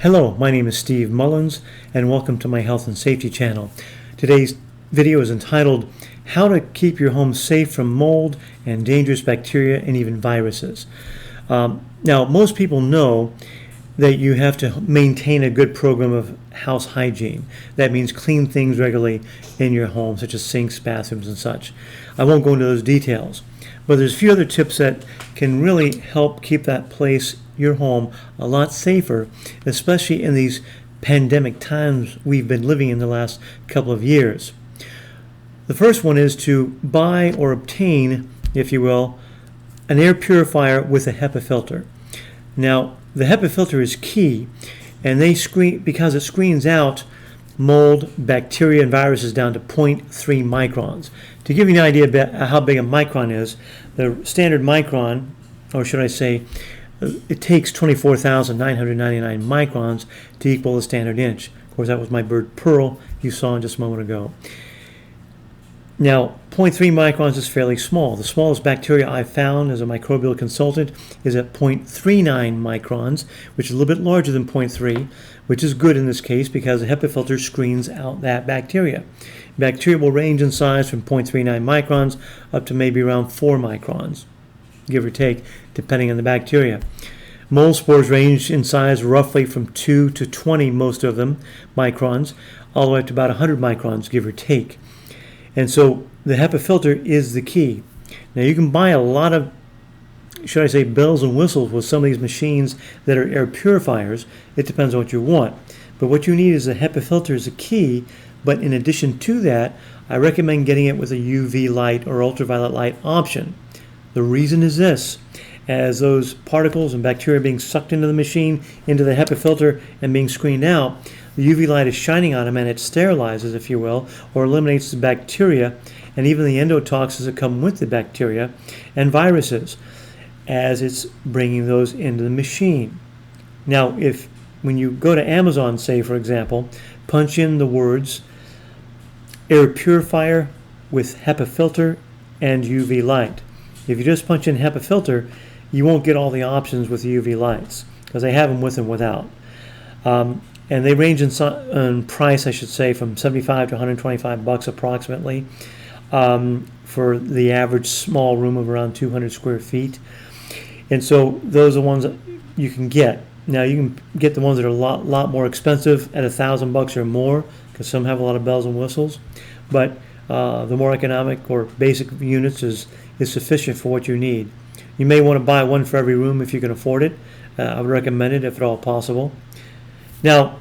Hello, my name is Steve Mullins and welcome to my health and safety channel. Today's video is entitled How to Keep Your Home Safe from Mold and Dangerous Bacteria and even Viruses. Now, most people know that you have to maintain a good program of house hygiene. That means clean things regularly in your home, such as sinks, bathrooms, and such. I won't go into those details, but there's a few other tips that can really help keep that place, your home, a lot safer, especially in these pandemic times we've been living in the last couple of years. The first one is to buy or obtain, if you will, an air purifier with a HEPA filter. Now, the HEPA filter is key, and they screen because it screens out mold, bacteria, and viruses down to 0.3 microns. To give you an idea about how big a micron is, the standard micron, or should I say, it takes 24,999 microns to equal a standard inch. Of course, that was my bird Pearl you saw just a moment ago. Now, 0.3 microns is fairly small. The smallest bacteria I've found as a microbial consultant is at 0.39 microns, which is a little bit larger than 0.3, which is good in this case because the HEPA filter screens out that bacteria. Bacteria will range in size from 0.39 microns up to maybe around 4 microns, give or take, depending on the bacteria. Mold spores range in size roughly from 2 to 20, most of them, microns, all the way up to about 100 microns, give or take. And so the HEPA filter is the key. Now you can buy a lot of, should I say, bells and whistles with some of these machines that are air purifiers. It depends on what you want. But what you need is a HEPA filter is a key. But in addition to that, I recommend getting it with a UV light or ultraviolet light option. The reason is this: as those particles and bacteria are being sucked into the machine, into the HEPA filter, and being screened out, the UV light is shining on them and it sterilizes, if you will, or eliminates the bacteria and even the endotoxins that come with the bacteria and viruses as it's bringing those into the machine. Now, when you go to Amazon, say, for example, punch in the words air purifier with HEPA filter and UV light. If you just punch in HEPA filter, you won't get all the options with UV lights because they have them with and without. And they range in price, I should say, from $75 to $125 approximately for the average small room of around 200 square feet. And so those are the ones that you can get. Now you can get the ones that are a lot more expensive at $1,000 or more because some have a lot of bells and whistles. But the more economic or basic units is sufficient for what you need. You may want to buy one for every room if you can afford it. I would recommend it if at all possible. Now,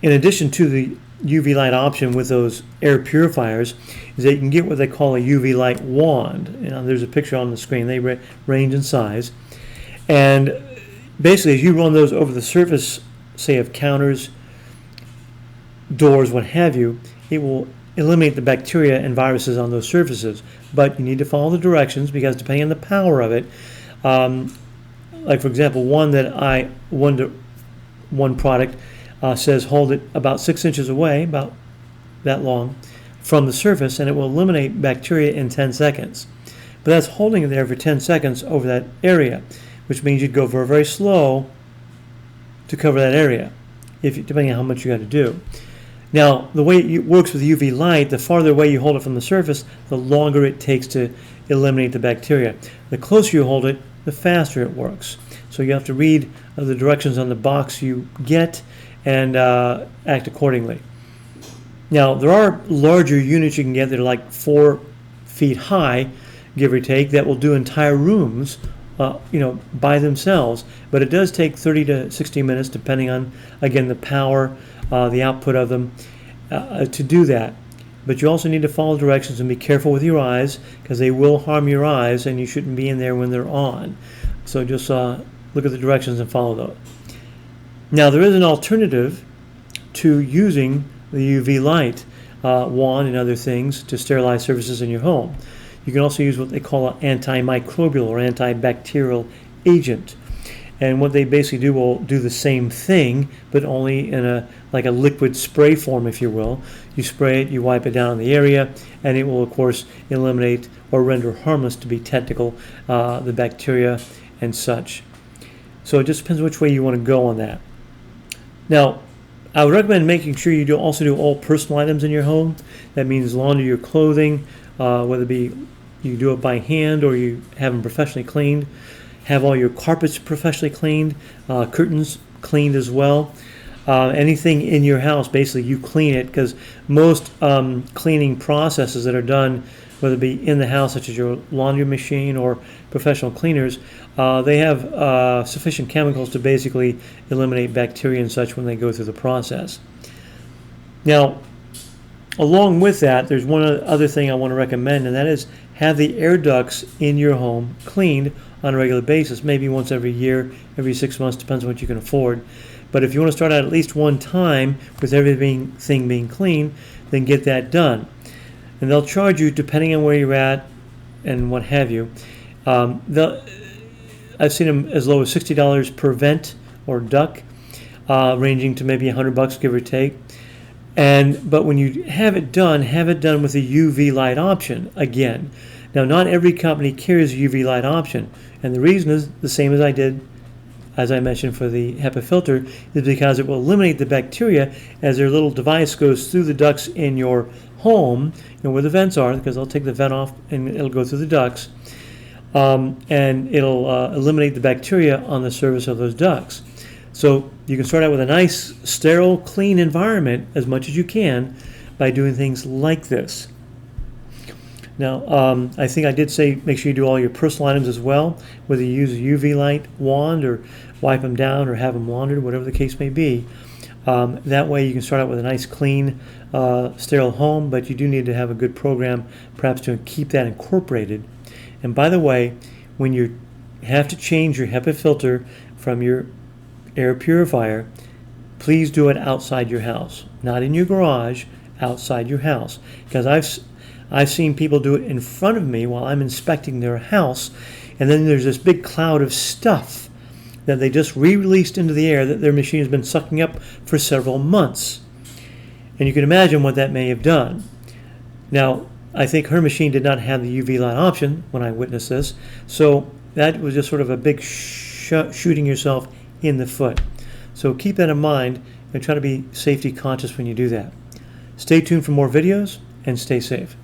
in addition to the UV light option with those air purifiers, is that you can get what they call a UV light wand. There's a picture on the screen. They range in size. And basically, as you run those over the surface, say, of counters, doors, what have you, it will eliminate the bacteria and viruses on those surfaces. But you need to follow the directions because depending on the power of it, like for example, one product says hold it about 6 inches away, about that long, from the surface, and it will eliminate bacteria in 10 seconds. But that's holding it there for 10 seconds over that area, which means you'd go very, very slow to cover that area, depending on how much you got to do. Now, the way it works with UV light, the farther away you hold it from the surface, the longer it takes to eliminate the bacteria. The closer you hold it, the faster it works. So you have to read the directions on the box you get and act accordingly. Now, there are larger units you can get that are like 4 feet high, give or take, that will do entire rooms, by themselves. But it does take 30 to 60 minutes, depending on, again, the power, the output of them, to do that. But you also need to follow directions and be careful with your eyes because they will harm your eyes and you shouldn't be in there when they're on. So just look at the directions and follow those. Now, there is an alternative to using the UV light wand and other things to sterilize surfaces in your home. You can also use what they call an antimicrobial or antibacterial agent. And what they basically do will do the same thing, but only in like a liquid spray form, if you will. You spray it, you wipe it down in the area, and it will, of course, eliminate or render harmless, to be technical, the bacteria and such. So it just depends which way you want to go on that. Now, I would recommend making sure you also do all personal items in your home. That means launder your clothing, whether it be you do it by hand or you have them professionally cleaned. Have all your carpets professionally cleaned, curtains cleaned as well. Anything in your house, basically you clean it, because most cleaning processes that are done, whether it be in the house, such as your laundry machine or professional cleaners, they have sufficient chemicals to basically eliminate bacteria and such when they go through the process. Now, along with that, there's one other thing I want to recommend, and that is have the air ducts in your home cleaned on a regular basis, maybe once every year, every 6 months, depends on what you can afford. But if you want to start out at least one time with everything being clean, then get that done. And they'll charge you, depending on where you're at and what have you. I've seen them as low as $60 per vent or duct, ranging to maybe $100, give or take. But when you have it done with a UV light option again. Now, not every company carries a UV light option, and the reason is the same as I mentioned for the HEPA filter, is because it will eliminate the bacteria as their little device goes through the ducts in your home, where the vents are, because they'll take the vent off and it'll go through the ducts, and it'll eliminate the bacteria on the surface of those ducts. So you can start out with a nice, sterile, clean environment as much as you can by doing things like this. Now, I think I did say make sure you do all your personal items as well, whether you use a UV light wand or wipe them down or have them laundered, whatever the case may be. That way you can start out with a nice, clean, sterile home, but you do need to have a good program perhaps to keep that incorporated. And by the way, when you have to change your HEPA filter from your air purifier, please do it outside your house, not in your garage, outside your house, because I've seen people do it in front of me while I'm inspecting their house, and then there's this big cloud of stuff that they just re-released into the air that their machine has been sucking up for several months. And you can imagine what that may have done. Now, I think her machine did not have the UV light option when I witnessed this, so that was just sort of a big shooting yourself in the foot. So keep that in mind and try to be safety conscious when you do that. Stay tuned for more videos and stay safe.